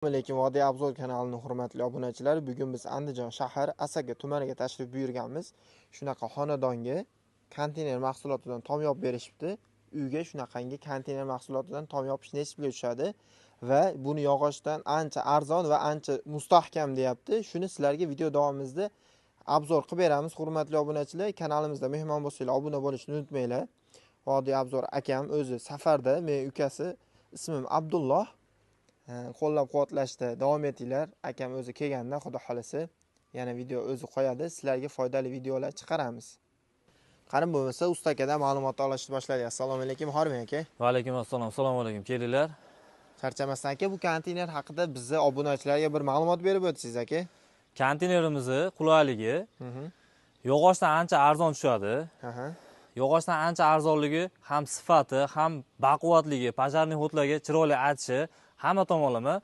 Assalomu alaykum, Vodiy Obzor kanalining hurmatli obunachilari. Bugun biz Andijon shahar Asaka tumaniga tashrif buyurganmiz. Shunaqa xonadonga konteyner mahsulotidan tom yopib berishibdi. Uyga shunaqangi konteyner mahsulotidan tom yopish necha pulga tushadi va buni yog'ochdan ancha arzon va ancha mustahkam deyapti. Shuni sizlarga video davomimizda obzor qilib beramiz. Hurmatli obunachilar, kanalimizda mehmon bo'lsanglar, obuna bo'lishni unutmanglar. Vodiy Obzor akam o'zi safarda, men ukasi, ismim Abdulloh. Qo'llab-quvvatlashda davom etinglar. Akam o'zi kelganda, xudo xolasa, yana video o'zi qo'yadi. Sizlarga foydali videolar chiqaramiz. Qani bo'lmasa, usta akadan ma'lumot olishni boshlaylik. Assalomu alaykum, Hormay aka. Va alaykum assalom. Assalomu alaykum. Kelinglar. Charchamasdan aka, bu konteyner haqida bizni obunachilarga bir ma'lumot berib o'tsangiz aka. Konteynerimizni qulayligi yog'ochdan ancha arzon tushadi. Yog'ochdan ancha arzonligi ham sifati, ham baquvvatligi, pojarniy hudlarga chiroyli aytishi, hamma tomonlama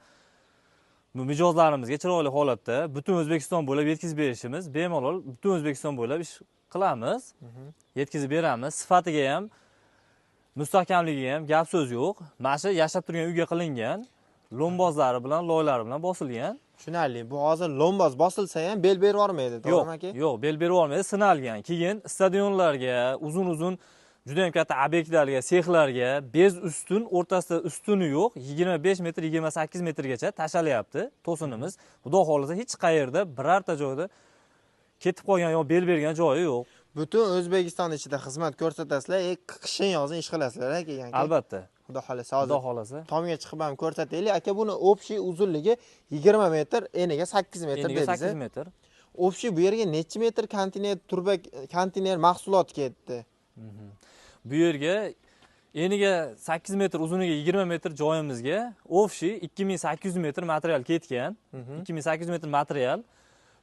mijozlarimizga chiroyli holatda butun O'zbekiston bo'ylab yetkazib berishimiz, bemalol butun O'zbekiston bo'ylab ish qilamiz. Yetkazib beramiz. Sifatiga ham, mustahkamligiga ham gap so'z yo'q. Mana shu yashab turgan uyga qilingan, lombozlari bilan, loylari bilan bosilgan. Tushunarli. Bu hozir lomboz bosilsa ham bel berib yormaydi, to'g'rimi aka? Yo'q, bel berib olmaydi, sinalgan. Keyin stadionlarga, uzun juda ham katta obyektlarga, sexlarga bez ustun, o'rtasida ustuni yo'q, 25 metr, 28 metrgacha tashalayapti to'sinimiz. Xudo xolasa hech qayerda birorta joyda ketib qolgan yo bel bergan joyi yo'q. Butun O'zbekiston ichida xizmat ko'rsatasizlar, qishin yozin ish qilasizlar aka. Albatta. Xudo xolasa, Xudo xolasa. tomga chiqib ham ko'rsataylik. Aka, buni общий uzunligi 20 metr, eniga 8 metr dedingiz. dedingiz. 8 metr. Общий bu yerga necha metr konteyner mahsulot ketdi? Bu yerga eniga 8 metr, uzuniga 20 metr joyimizga общий 2800 metr material ketgan. 2800 metr material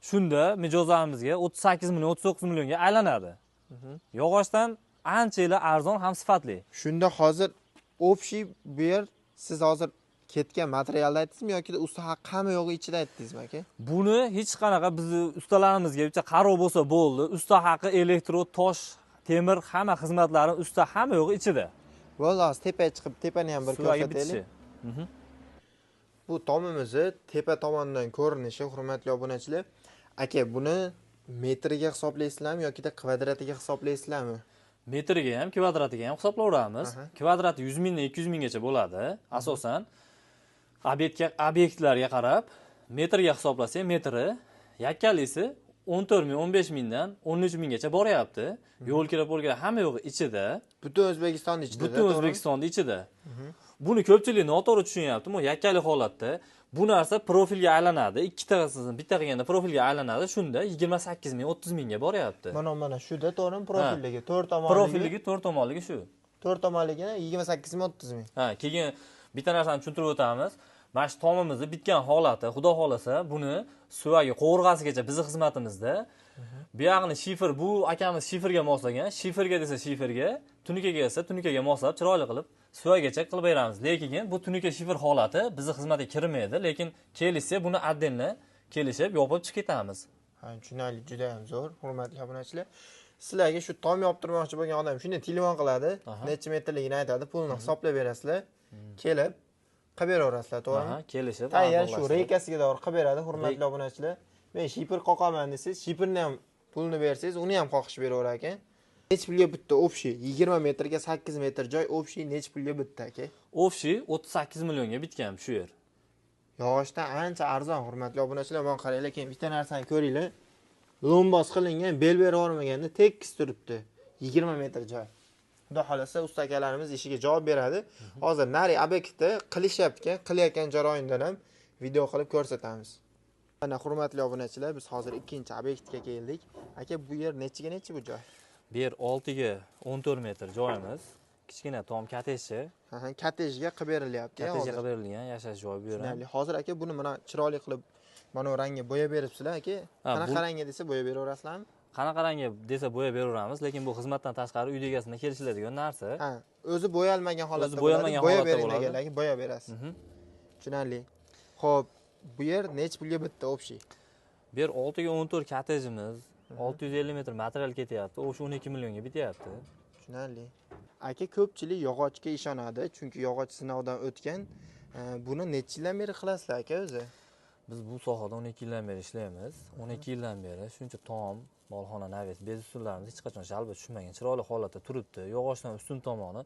shunda mijozlarimizga 38 million, 39 millionga aylanadi. Yog'ochdan ancha arzon ham sifatli. Shunda hozir общий bu yer siz hozir ketgan materialni aytdingizmi yoki usta haqqi hamma yo'g'i ichida aytdingizmi aka? Buni hech qanaqa bizni ustalarimizga bitta qaror bo'lsa bo'ldi. Usta haqqi elektrod, tosh, temir hamma xizmatlari usta hamma yo'g'i ichida. Bo'ldi, hozir tepaga chiqib tepani ham bir ko'rsataylik. Bu tomimizni tepa tomondan ko'rinishi, hurmatli obunachilar. Aka, buni metriga hisoblaysizlarmi yoki kvadratiga hisoblaysizlarmi? Metriga ham, kvadratiga ham hisoblayveramiz. Kvadrati 100 mingdan 200 minggacha bo'ladi. Asosan obyektlarga qarab metrga hisoblasak, metri yakkalisi 14 ming, 15 mingdan 13 minggacha boryapti. Yo'l kirib bo'lgan hamma yo'g'i ichida. Butun O'zbekiston ichida. Butun O'zbekistonda ichida. Buni ko'pchilik noto'g'ri tushunyapti. Bu yakkali holatda bu narsa profilga aylanadi. Ikkitasini bitta qilganda profilga aylanadi. Shunda 28 ming, 30 mingga boryapti. Mana shuda to'g'rimi profilligi? 4 tomonligi. Profilligi 4 tomonligi shu. 4 tomonligini 28 ming, 30 ming. Keyin bitta narsani tushuntirib o'tamiz. Mana shu tomimizni bitgan holati, xudo xolasa, buni suvagi qo'rg'asigacha bizning xizmatimizda. Bu yog'ini shifr, bu akamiz shifrga moslagan. Shifrga desa shifrga, tunikaga desa tunikaga moslab chiroyli qilib suvagacha qilib beramiz. Lekin bu tunika shifr holati bizning xizmatga kirmaydi, lekin kelishsa buni addenni kelishib yopib chiqib ketamiz. Tushunarli, juda ham zo'r, hurmatli obunachilar. Sizlarga shu tom yoptirmoqchi bo'lgan odam shunday telefon qiladi, necha metrligini aytadi, pulni hisoblab berasizlar. Kelib qilib beraverasizlar, to'g'rimi? Kelishib. Tayyor shu reykasiga doğru qilib beradi, hurmatli obunachilar. Men shifr qoqaman desangiz, shifrni ham pulni bersangiz, uni ham qoqishib beraverar ekan. Necha pulga bitta общий 20 metrga 8 metr joy общий necha pulga bitta aka? Общий 38 millionga bitgan shu yer. Yog'ochdan ancha arzon, hurmatli obunachilar. Mana qaranglar, keyin bitta narsani ko'ringlar. Lomboz qilingan, bel berib olmaganda tekis turibdi. 20 metr joy. Xudo xolasa usta akalarimiz ishiga javob beradi. Hozir nari obyektda qilayotgan jarayondan ham video qilib ko'rsatamiz. Mana hurmatli obunachilar, biz hozir ikkinchi obyektga keldik. Aka, bu yer nechiga nechi bu joy? Bu yer 6 ga 14 metr joyimiz. Kichkina tom kottejchi. Kottejga qilib berilyapti. Kottejga qilib berilgan yashash joyi bu yer. Hozir aka, buni mana chiroyli qilib mana rangga bo'yab beribsizlar aka. Qanaqa rangga desa bo'yab beraverasizlarmi? Qanaqa rangga desa bo'yab beraveramiz, lekin bu xizmatdan tashqari uy egasiga kelishiladigan narsa. O'zi bo'yalmagan holatda bo'yalmagan bo'yab bering deganlarga bo'yab berasiz. Tushunarli. Xo'p, bu yer necha pulga bitta общий? Bu yer 6 ga 14 kottejimiz, 650 metr material ketyapti. O'sha 12 millionga bityapti. Tushunarli. Aka, ko'pchilik yog'ochga ishonadi, chunki yog'och sinovdan o'tgan Buni necha yildan beri qilasizlar aka o'zi? Biz bu sohada 12 yildan beri ishlaymiz. 12 yildan beri shuncha tom, molxona, naves, bez usullarimiz hech qachon shalba tushmagan, chiroyli holatda turibdi. Yog'ochdan ustun tomoni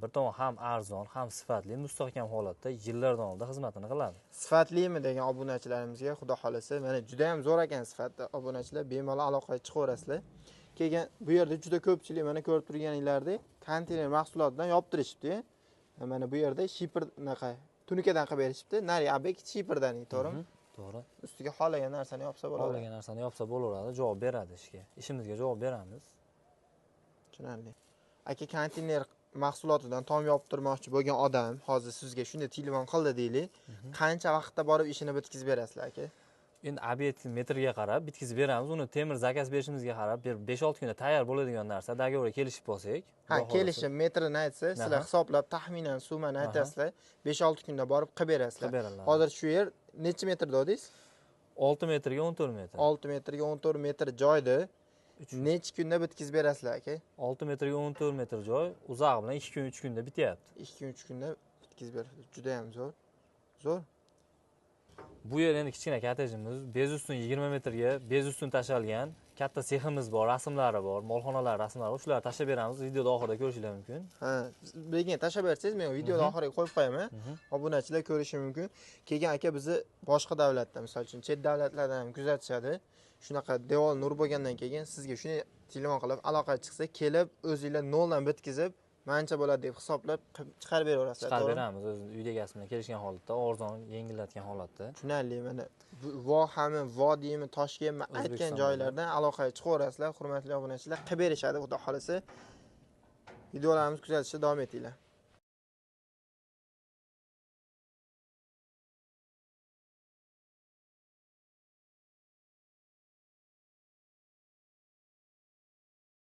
bir tomon ham arzon, ham sifatli, mustahkam holatda yillar davomida xizmatini qiladi. Sifatlimi degan obunachilarimizga xudo xolasa, mana juda ham zo'r ekan sifatda. Obunachilar bemalol aloqaga chiqaverasizlar. Keyin bu yerda juda ko'pchilik mana ko'rib turganingizdek konteyner mahsulotidan yoptirishibdi. Mana bu yerda shipr naqa tunikadan qilib berishibdi. Nari abek shiprdan, to'g'rimi? To'g'ri. Ustiga xohlagan narsani yopsa bo'ladi. Xohlagan narsani yopsa bo'laveradi, javob beradi ishga. Ishimizga javob beramiz. Tushunarli. Aka konteyner mahsulotidan tom yoptirmoqchi bo'lgan odam hozir sizga shunday telefon qildi deylik, qancha vaqtda borib ishini bitkazib berasizlar aka? Endi obyekt metrga qarab bitkazib beramiz. Uni temir zakaz berishimizga qarab 5-6 kunda tayyor bo'ladigan narsa. Doговорga kelishib bo'lsak, Ha, kelishib metrini aytsa, sizlar hisoblab taxminan summani aytasizlar, 5-6 kunda borib qilib berasizlar. Hozir shu yer necha metr dedingiz? 6 metrga 14 metr. 6 metrga 14 metr joyda necha kunda bitkazib berasizlar aka? 6 metrga 14 metr joy, uzog'i bilan 2 kun 3 kunda bityapti. 2 kun 3 kunda bitkazib berasiz. Juda ham zo'r. Zo'r. Bu yer endi kichkina kottejimiz, bez ustun 20 metrga bez ustun tashalgan, katta seximiz bor, rasmlari bor, molxonalar rasmlari bor. Shularni tashlab beramiz, videoda oxirida ko'rishingiz mumkin. Ha, lekin tashlab bersangiz, men videoda oxiriga qo'yib qo'yaman. Obunachilar ko'rishi mumkin. Keyin aka bizni boshqa davlatda, misol uchun chet davlatlardan ham kuzatishadi. Shunaqa devor nur bo'lgandan keyin sizga shuni telefon qilib aloqaga chiqsa, kelib o'zingizlar noldan bitkazib, mancha bo'ladi deb hisoblab chiqarib beraverasizlar. Chiqarib beramiz, o'z uyda egasi bilan kelishgan holatda, arzon, yengillatgan holatda. Tushunarli, mana vohami, vodiymi, Toshkentmi aytgan joylardan aloqaga chiqaverasizlar, hurmatli obunachilar. Qilib berishadi, xudo xolasa. Videolarimizni kuzatishda davom etinglar.